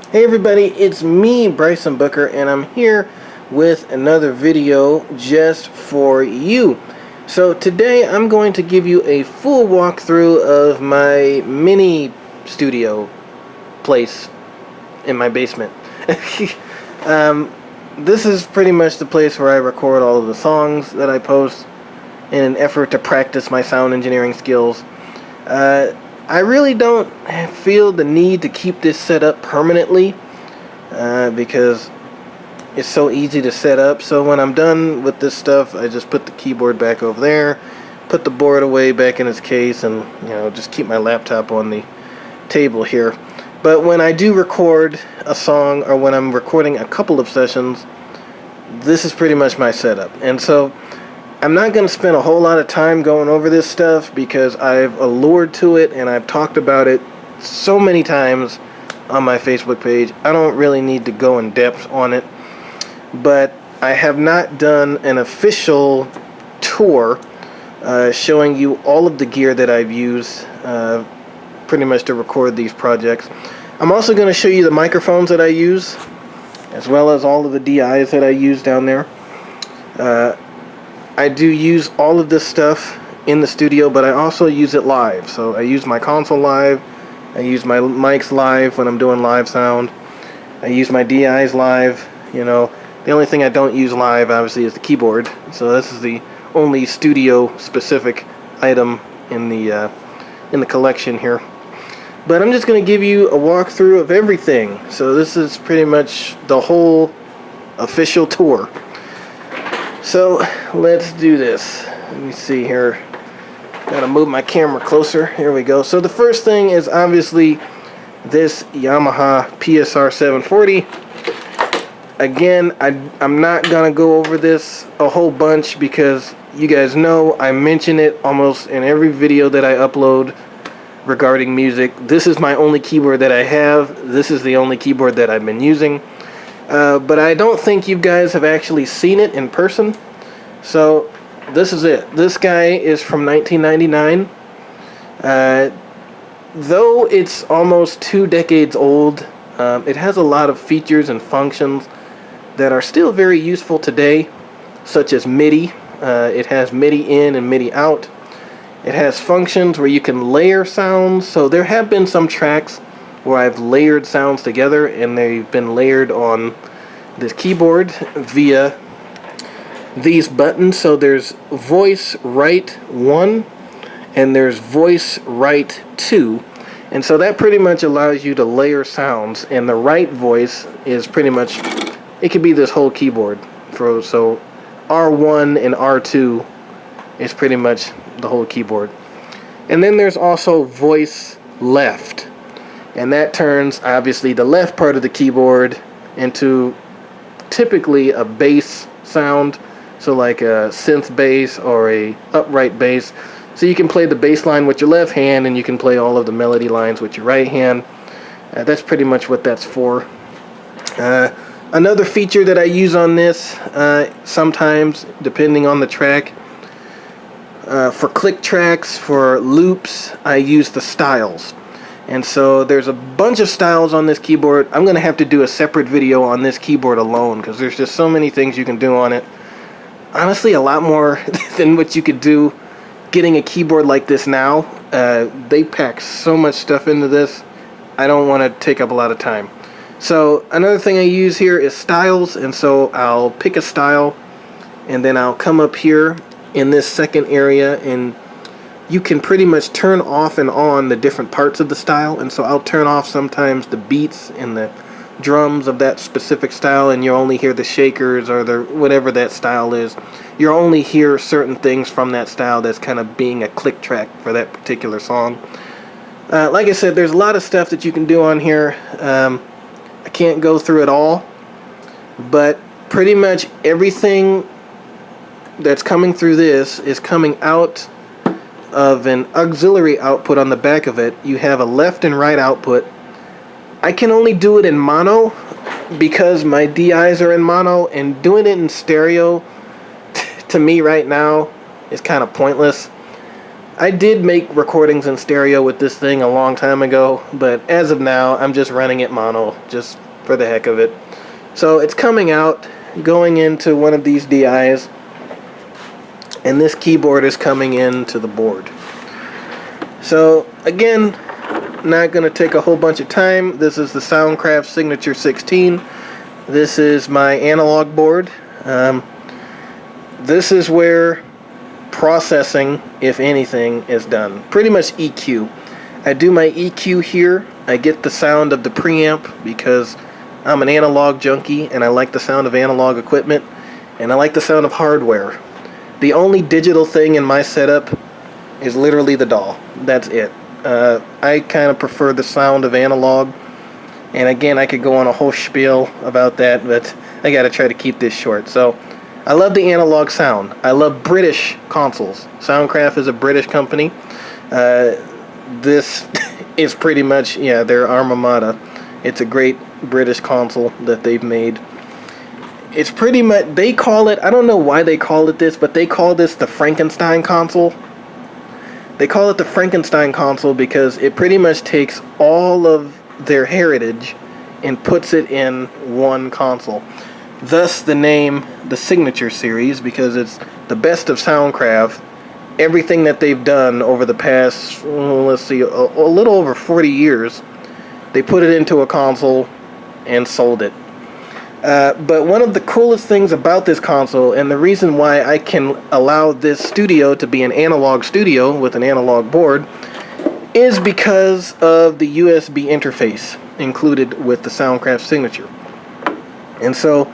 Hey everybody, it's me, Bryson Booker, and I'm here with another video just for you. So today I'm going to give you a full walkthrough of my mini studio place in my basement. This is pretty much the place where I record all of the songs that I post in an effort to practice my sound engineering skills. I really don't feel the need to keep this set up permanently because it's so easy to set up. So when I'm done with this stuff, I just put the keyboard back over there, put the board away back in its case, and just keep my laptop on the table here. But when I do record a song, or when I'm recording a couple of sessions, this is pretty much my setup. And so I'm not going to spend a whole lot of time going over this stuff because I've allured to it and I've talked about it so many times on my Facebook page. I don't really need to go in depth on it, but I have not done an official tour showing you all of the gear that I've used pretty much to record these projects. I'm also going to show you the microphones that I use, as well as all of the DIs that I use down there. I do use all of this stuff in the studio, but I also use it live. So I use my console live, I use my mics live when I'm doing live sound, I use my DIs live. The only thing I don't use live, obviously, is the keyboard. So this is the only studio-specific item in the collection here. But I'm just going to give you a walkthrough of everything. So this is pretty much the whole official tour. So let's do this. Let me see here. Gotta move my camera closer. Here we go. So the first thing is obviously this Yamaha PSR 740. Again, I'm not gonna go over this a whole bunch because you guys know I mention it almost in every video that I upload regarding music. This is my only keyboard that I have. This is the only keyboard that I've been using. But I don't think you guys have actually seen it in person. So this is it. This guy is from 1999. Though it's almost 2 decades old, it has a lot of features and functions that are still very useful today, such as MIDI. It has MIDI in and MIDI out. It has functions where you can layer sounds. So there have been some tracks where I've layered sounds together, and they've been layered on this keyboard via these buttons. So there's voice right 1 and there's voice right 2, and so that pretty much allows you to layer sounds. And the right voice is pretty much, it could be this whole keyboard. So R1 and R2 is pretty much the whole keyboard. And then there's also voice left, and that turns obviously the left part of the keyboard into typically a bass sound, so like a synth bass or a upright bass. So you can play the bass line with your left hand and you can play all of the melody lines with your right hand. That's pretty much what that's for. Another feature that I use on this sometimes, depending on the track, for click tracks, for loops, I use the styles. And so there's a bunch of styles on this keyboard. I'm going to have to do a separate video on this keyboard alone because there's just so many things you can do on it. Honestly, a lot more than what you could do getting a keyboard like this now. They pack so much stuff into this. I don't want to take up a lot of time. So another thing I use here is styles. And so I'll pick a style and then I'll come up here in this second area, and you can pretty much turn off and on the different parts of the style. And so I'll turn off sometimes the beats and the drums of that specific style, and you'll only hear the shakers or the whatever that style is. You'll only hear certain things from that style that's kind of being a click track for that particular song. Like I said, there's a lot of stuff that you can do on here. I can't go through it all, but pretty much everything that's coming through this is coming out of an auxiliary output on the back of it. You have a left and right output. I can only do it in mono because my DIs are in mono, and doing it in stereo to me right now is kind of pointless. I did make recordings in stereo with this thing a long time ago, but as of now, I'm just running it mono, just for the heck of it. So it's coming out, going into one of these DIs, and this keyboard is coming into the board. So again, not going to take a whole bunch of time. This is the Soundcraft Signature 16. This is my analog board. This is where processing, if anything, is done. Pretty much EQ. I do my EQ here. I get the sound of the preamp because I'm an analog junkie and I like the sound of analog equipment and I like the sound of hardware. The only digital thing in my setup is literally the DAW. That's it. I kind of prefer the sound of analog, and again, I could go on a whole spiel about that, but I gotta try to keep this short. So I love the analog sound. I love British consoles. Soundcraft is a British company. This is pretty much, yeah, their alma mater. It's a great British console that they've made. It's pretty much, they call it, I don't know why they call it this, but they call this the Frankenstein console. They call it the Frankenstein console because it pretty much takes all of their heritage and puts it in one console. Thus the name, the Signature Series, because it's the best of Soundcraft. Everything that they've done over the past, let's see, a little over 40 years, they put it into a console and sold it. But one of the coolest things about this console, and the reason why I can allow this studio to be an analog studio with an analog board, is because of the USB interface included with the Soundcraft Signature. And so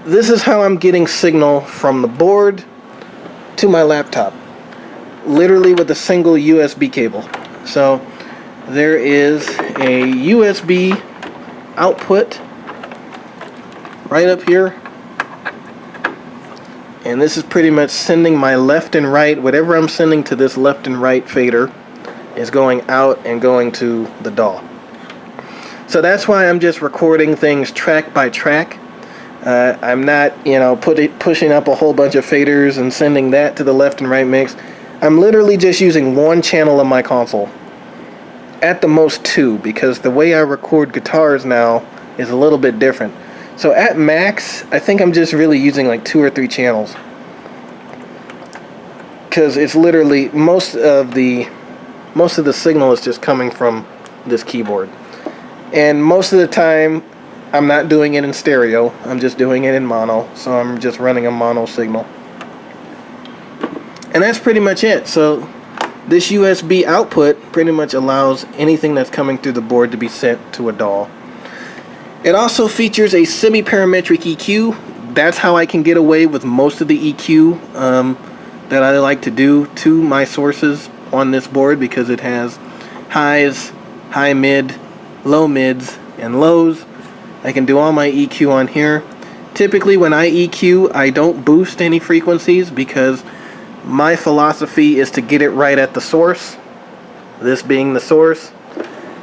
this is how I'm getting signal from the board to my laptop, literally with a single USB cable. So there is a USB output right up here, and this is pretty much sending my left and right, whatever I'm sending to this left and right fader is going out and going to the DAW. So that's why I'm just recording things track by track. I'm not, pushing up a whole bunch of faders and sending that to the left and right mix. I'm literally just using one channel of my console, at the most two, because the way I record guitars now is a little bit different. So at max, I think I'm just really using like 2 or 3 channels, because it's literally most of the signal is just coming from this keyboard, and most of the time I'm not doing it in stereo. I'm just doing it in mono, so I'm just running a mono signal, and that's pretty much it. So this USB output pretty much allows anything that's coming through the board to be sent to a DAW. It also features a semi-parametric EQ. That's how I can get away with most of the EQ that I like to do to my sources on this board, because it has highs, high mid, low mids, and lows. I can do all my EQ on here. Typically when I EQ, I don't boost any frequencies because my philosophy is to get it right at the source, this being the source,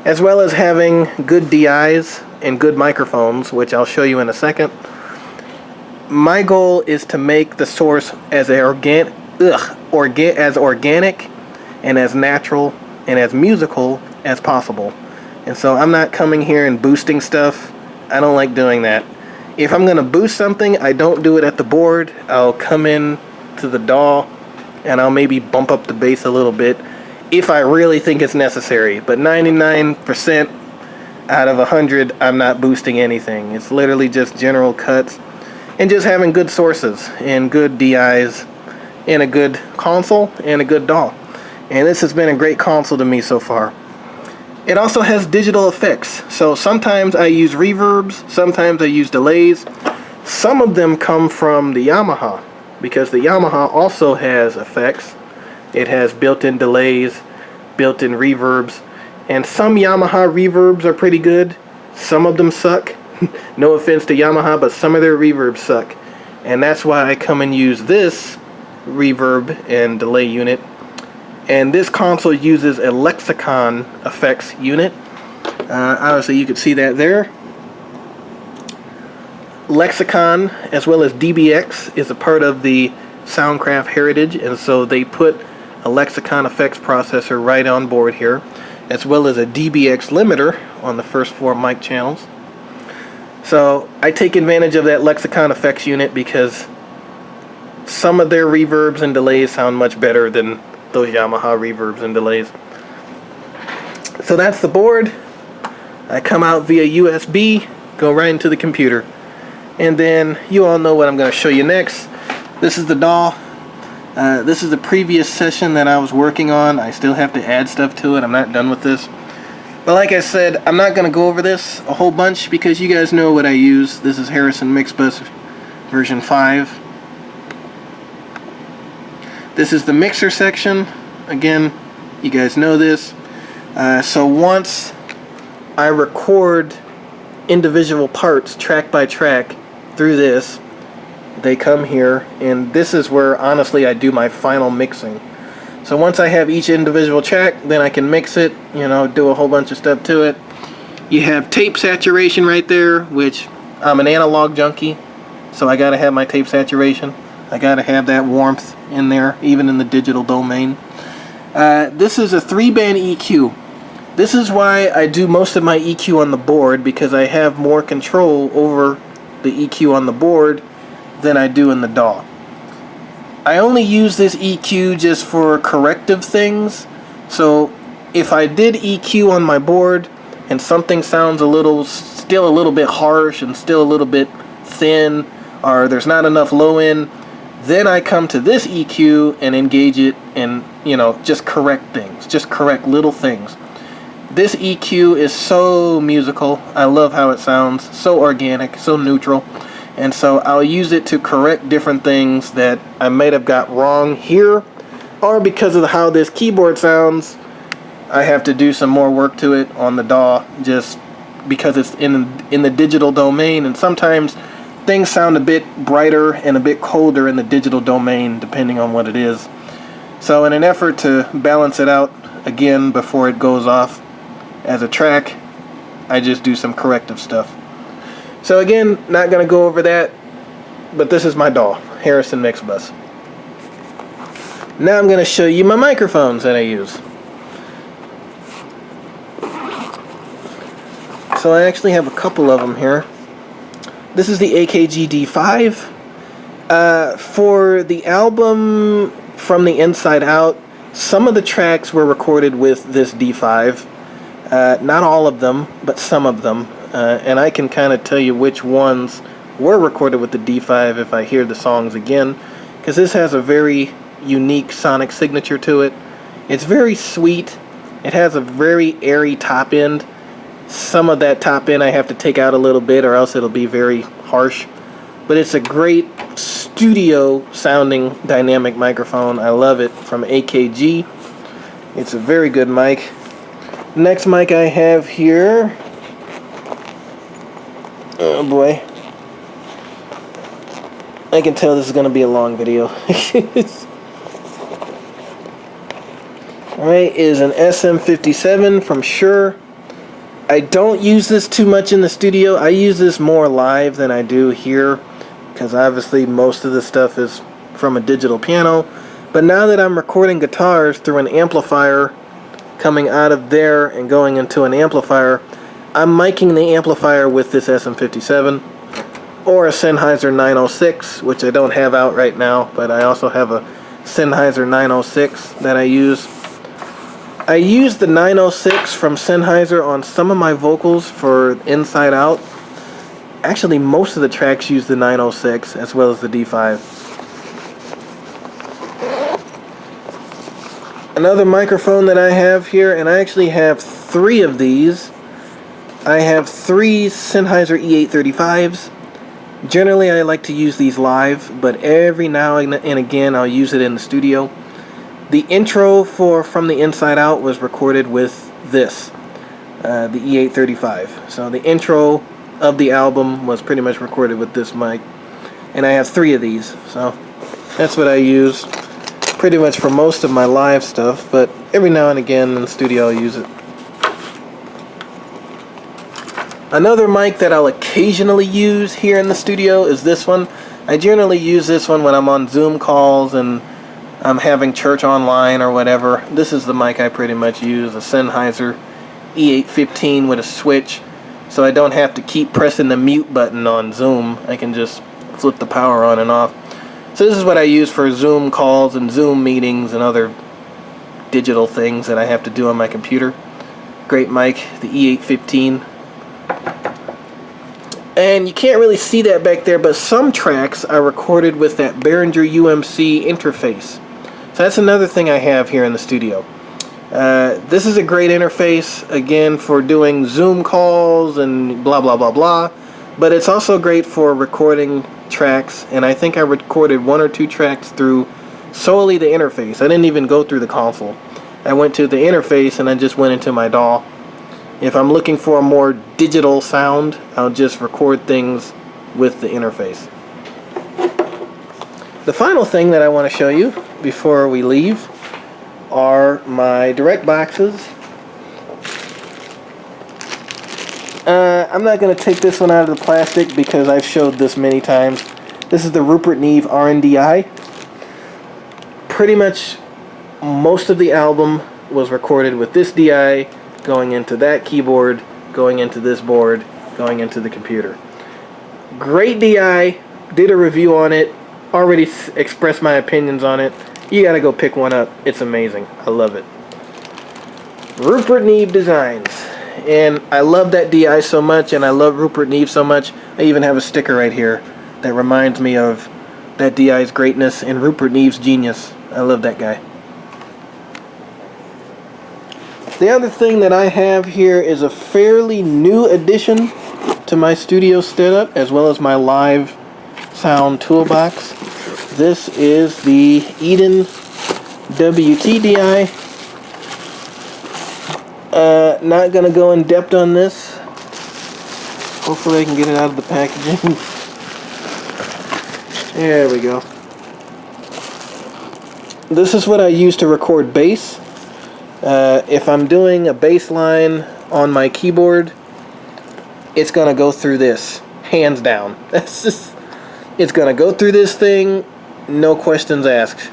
as well as having good DIs and good microphones, which I'll show you in a second. My goal is to make the source as organic and as natural and as musical as possible. And so I'm not coming here and boosting stuff. I don't like doing that. If I'm gonna boost something, I don't do it at the board. I'll come in to the DAW and I'll maybe bump up the bass a little bit if I really think it's necessary. But 99% out of 100, I'm not boosting anything. It's literally just general cuts and just having good sources and good DIs and a good console and a good DAW. And this has been a great console to me so far. It also has digital effects. So sometimes I use reverbs, sometimes I use delays. Some of them come from the Yamaha, because the Yamaha also has effects. It has built-in delays, built-in reverbs, and some Yamaha reverbs are pretty good. Some of them suck. No offense to Yamaha, but some of their reverbs suck. And that's why I come and use this reverb and delay unit. And this console uses a Lexicon effects unit. Obviously you can see that there. Lexicon, as well as DBX, is a part of the Soundcraft heritage, and so they put a Lexicon effects processor right on board here, as well as a DBX limiter on the first 4 mic channels. So I take advantage of that Lexicon effects unit because some of their reverbs and delays sound much better than those Yamaha reverbs and delays. So that's the board. I come out via USB, go right into the computer. And then you all know what I'm going to show you next. This is the DAW. This is the previous session that I was working on. I still have to add stuff to it. I'm not done with this. But like I said, I'm not going to go over this a whole bunch because you guys know what I use. This is Harrison Mixbus version 5. This is the mixer section. Again, you guys know this. So once I record individual parts track by track through this, they come here, and this is where honestly I do my final mixing. So once I have each individual track, then I can mix it, you know, do a whole bunch of stuff to it. You have tape saturation right there, which I'm an analog junkie, so I gotta have my tape saturation. I gotta have that warmth in there, even in the digital domain. This is a 3-band EQ. This is why I do most of my EQ on the board, because I have more control over the EQ on the board than I do in the DAW. I only use this EQ just for corrective things. So if I did EQ on my board and something sounds still a little bit harsh and still a little bit thin, or there's not enough low end, then I come to this EQ and engage it and, you know, just correct things, just correct little things. This EQ is so musical. I love how it sounds, so organic, so neutral. And so I'll use it to correct different things that I might have got wrong here, or because of how this keyboard sounds, I have to do some more work to it on the DAW, just because it's in the digital domain, and sometimes things sound a bit brighter and a bit colder in the digital domain depending on what it is. So in an effort to balance it out again before it goes off as a track, I just do some corrective stuff. So again, not going to go over that, but this is my DAW, Harrison Mixbus. Now I'm going to show you my microphones that I use. So I actually have a couple of them here. This is the AKG D5. For the album From the Inside Out, some of the tracks were recorded with this D5. Not all of them, but some of them. And I can kind of tell you which ones were recorded with the D5 if I hear the songs again, because this has a very unique sonic signature to it. It's very sweet. It has a very airy top end. Some of that top end I have to take out a little bit, or else it'll be very harsh. But it's a great studio sounding dynamic microphone. I love it, from AKG. It's a very good mic. Next mic I have here, oh boy, I can tell this is going to be a long video. Alright, is an SM57 from Shure. I don't use this too much in the studio. I use this more live than I do here, because obviously most of the stuff is from a digital piano. But now that I'm recording guitars through an amplifier, coming out of there and going into an amplifier, I'm miking the amplifier with this SM57 or a Sennheiser 906, which I don't have out right now, but I also have a Sennheiser 906 that I use. I use the 906 from Sennheiser on some of my vocals for Inside Out. Actually, most of the tracks use the 906 as well as the D5. Another microphone that I have here, and I actually have 3 of these. I have 3 Sennheiser E835s. Generally I like to use these live, but every now and again I'll use it in the studio. The intro for From the Inside Out was recorded with this, the E835. So the intro of the album was pretty much recorded with this mic. And I have 3 of these, so that's what I use pretty much for most of my live stuff, but every now and again in the studio I'll use it. Another mic that I'll occasionally use here in the studio is this one. I generally use this one when I'm on Zoom calls and I'm having church online or whatever. This is the mic I pretty much use, a Sennheiser E815 with a switch, so I don't have to keep pressing the mute button on Zoom. I can just flip the power on and off. So this is what I use for Zoom calls and Zoom meetings and other digital things that I have to do on my computer. Great mic, the E815. And you can't really see that back there, but some tracks I recorded with that Behringer UMC interface. So that's another thing I have here in the studio. This is a great interface, again, for doing Zoom calls and blah, blah, blah, blah. But it's also great for recording tracks, and I think I recorded 1 or 2 tracks through solely the interface. I didn't even go through the console. I went to the interface and I just went into my DAW. If I'm looking for a more digital sound, I'll just record things with the interface. The final thing that I want to show you before we leave are my direct boxes. I'm not going to take this one out of the plastic because I've showed this many times. This is the Rupert Neve RDI. Pretty much most of the album was recorded with this DI, going into that keyboard, going into this board, going into the computer. Great DI, did a review on it, already expressed my opinions on it. You gotta go pick one up, it's amazing, I love it. Rupert Neve Designs, and I love that DI so much, and I love Rupert Neve so much, I even have a sticker right here that reminds me of that DI's greatness and Rupert Neve's genius. I love that guy. The other thing that I have here is a fairly new addition to my studio setup, as well as my live sound toolbox. This is the Eden W TDI. Not going to go in depth on this. Hopefully I can get it out of the packaging. There we go. This is what I use to record bass. If I'm doing a bass line on my keyboard, it's going to go through this, hands down. It's going to go through this thing, no questions asked.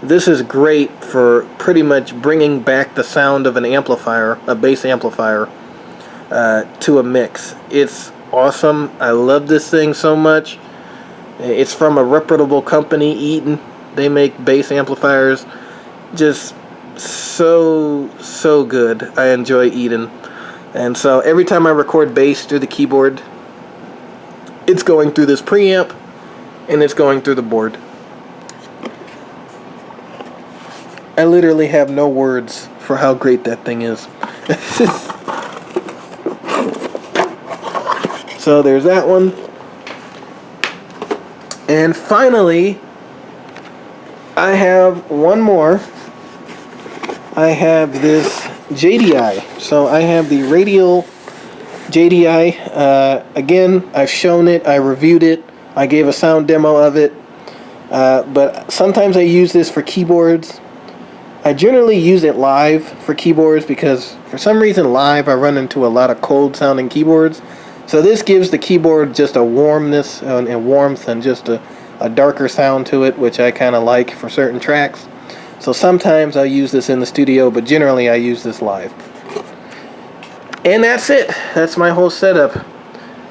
This is great for pretty much bringing back the sound of an amplifier, a bass amplifier, to a mix. It's awesome. I love this thing so much. It's from a reputable company, Eden. They make bass amplifiers. Just so good. I enjoy Eden. And so every time I record bass through the keyboard, it's going through this preamp and it's going through the board. I literally have no words for how great that thing is. So there's that one. And finally, I have one more. I have this JDI. So I have the Radial JDI. Again, I've shown it, I reviewed it, I gave a sound demo of it. But sometimes I use this for keyboards. I generally use it live for keyboards because for some reason live I run into a lot of cold sounding keyboards. So this gives the keyboard just a warmness and warmth and just a darker sound to it, which I kind of like for certain tracks. So sometimes I'll use this in the studio, but generally I use this live. And that's it. That's my whole setup.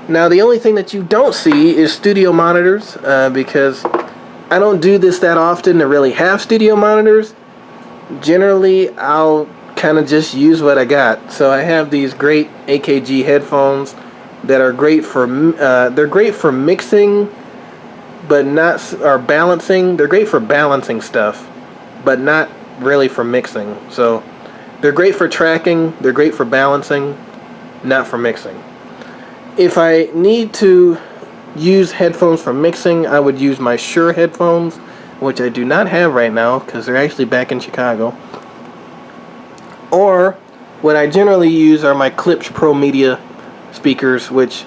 Now the only thing that you don't see is studio monitors, because I don't do this that often to really have studio monitors. Generally I'll kind of just use what I got. So I have these great AKG headphones that are great for they're great for mixing, but not or balancing. They're great for balancing stuff, but not really for mixing. So they're great for tracking, they're great for balancing, not for mixing. If I need to use headphones for mixing, I would use my Shure headphones, which I do not have right now because they're actually back in Chicago. Or what I generally use are my Klipsch Pro Media speakers, which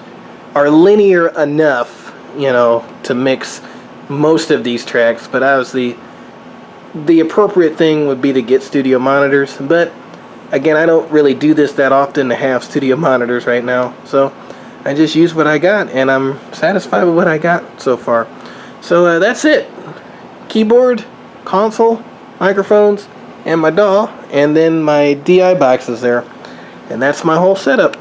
are linear enough, you know, to mix most of these tracks, but obviously the appropriate thing would be to get studio monitors. But again, I don't really do this that often to have studio monitors right now, so I just use what I got and I'm satisfied with what I got so far. So that's it. Keyboard, console, microphones, and my DAW, and then my DI boxes there. And that's my whole setup.